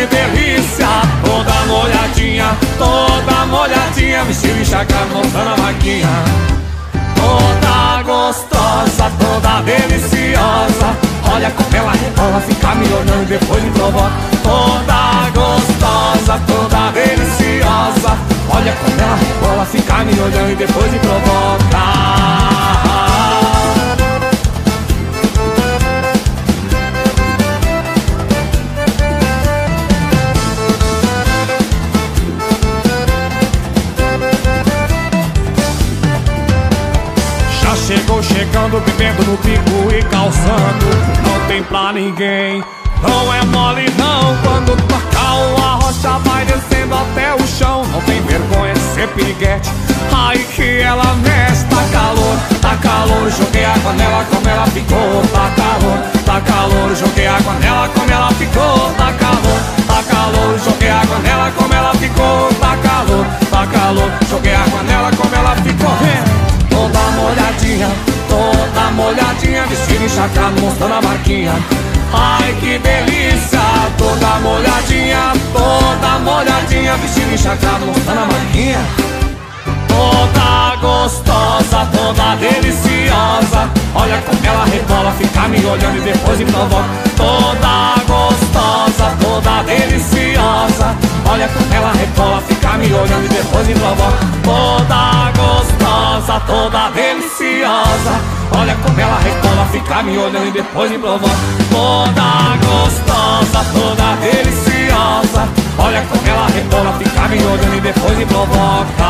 que delícia. Toda molhadinha, vestido encharcado, mostrando a vaquinha. Toda gostosa, toda deliciosa. Olha como ela rebola, fica me olhando e depois me provoca. Toda gostosa, toda deliciosa. Olha como ela rebola, fica me olhando e depois me provoca. Chegou chegando, bebendo no bico e calçando. Não tem pra ninguém, não é mole não. Quando tocar o arrocha vai descendo até o chão. Não tem vergonha de ser piriguete. Ai que ela mexe, tá calor. Joguei água nela como ela ficou. Tá calor, joguei água nela como ela ficou. Tá calor, joguei água nela como ela ficou. Tá calor, joguei água nela como ela ficou. Toda molhadinha, vestido encharcado, mostrando a marquinha. Ai que delícia, toda molhadinha, vestido encharcado, mostrando a marquinha. Toda gostosa, toda deliciosa. Olha como ela rebola, fica me olhando e depois me provoca. Toda gostosa, toda deliciosa. Olha como ela rebola, fica me olhando e depois me provoca. Toda gostosa, toda deliciosa. Olha como ela rebola, fica me olhando e depois me provoca. Toda gostosa, toda deliciosa. Olha como ela rebola, fica me olhando e depois me provoca.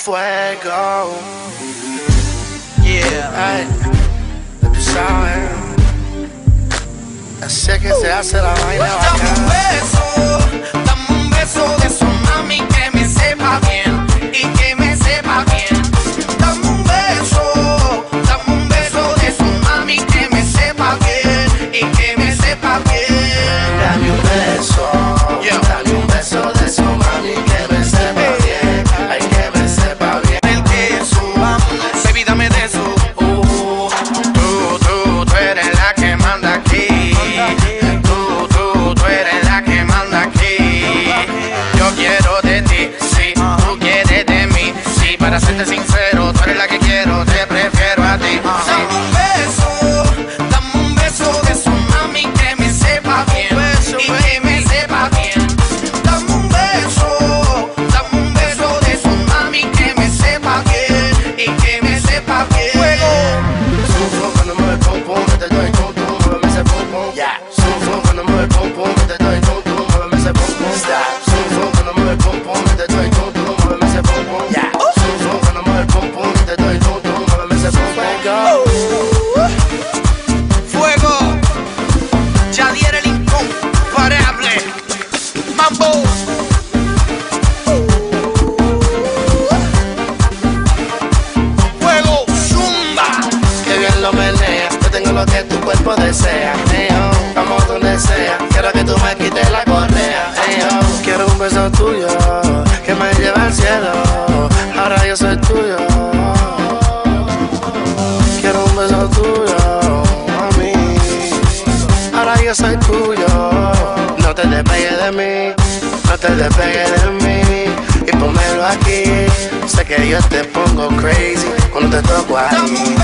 Fuego. Yeah, ay, tú sabes. Así que se hace la vaina bacana. Dame un beso de su mami que me sepa bien y que me sepa bien. Dame un beso de su mami que me sepa bien y que me sepa bien. Dame un beso, dame un beso de su mami que me sepa bien, ay que me sepa bien. El queso, baby dame de eso. Tú eres la que manda aquí. Tú eres la que manda aquí. Yo quiero de ti, sí, tú quieres de mí, sí. Para serte sincero, tú eres la que quiero, te prefiero a ti. Dame un beso de su mami que me sepa bien y que me sepa bien. Dame un beso de su mami que me sepa bien y que me sepa bien. Cuando mueve el pum pum, te doy tum tum, muéveme ese pum pum. Cuando mueve el pum pum, te doy tum tum, muéveme ese pum pum. Cuando mueve el pum pum, te doy tum tum, muéveme ese pum pum. Cuando mueve el pum pum, te doy tum tum, muéveme ese pum pum. Fuego, Yadier el incomparable, Mambo. Fuego, zumba. Que bien lo menea, yo tengo lo que tu cuerpo desea. Vamos donde sea, quiero que tú me quites la correa. Quiero un beso tuyo, que me lleve al cielo. Ahora yo soy tuyo. Quiero un beso tuyo, mami. Ahora yo soy tuyo. No te despegues de mí, no te despegues de mí. Y pónmelo aquí, sé que yo te pongo crazy cuando te toco ahí. Dame un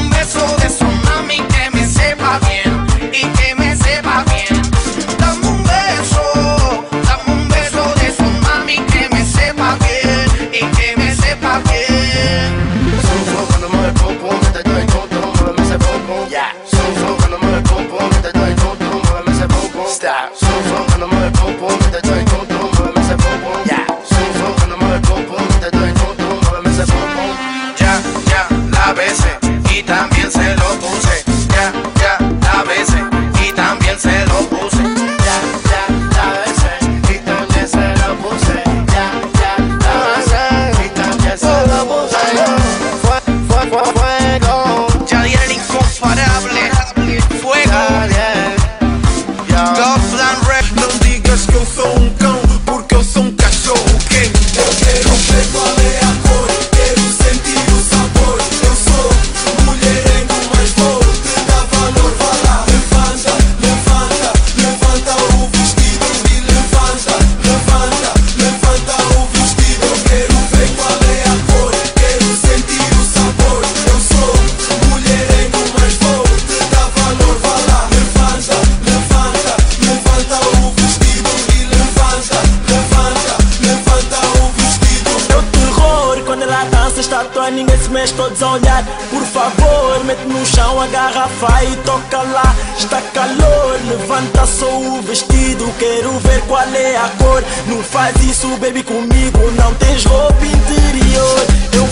beso de su mami que me sepa bien y que me sepa bien. Dame un beso de su mami que me sepa bien y que me sepa bien. Cuando mueve el pum pum, te doy tum tum, muéveme ese pum pum. Cuando mueve el pum pum, te doy tum tum, muéveme ese pum pum. Cuando mueve el pum pum, te doy tum tum, muéveme ese pum pum. Cuando mueve el pum pum, te doy tum tum, muéveme ese pum pum. Ya, la besé y también se lo puse. Ya, la besé y también se lo puse. Ya, la besé y también se lo puse. Ya, la besé y también se lo puse. Fuego, Yadier el incomparable. Fuego, Godplan Rap. Não digas que eu sou um cão, porque eu sou um cachorro quente. Eu quero ver qual é a cor, quero sentir o sabor. Eu sou mulherengo, mas vou te dar valor. Vá lá, levanta, levanta, levanta o vestido e levanta, levanta, levanta o vestido. Eu quero ver qual é a cor, quero sentir o sabor. Eu sou mulherengo, mas vou te dar valor. Vá lá, levanta, levanta, levanta o vestido e levanta, levanta, levanta o vestido. É o terror, quando ela dança está toa, ninguém se mexe, todos a olhar. Por favor, mete no chão a garrafa e toca lá. Está calor, levanta só o vestido, quero ver qual é a cor. Não faz isso, baby, comigo, não tens roupa interior. Eu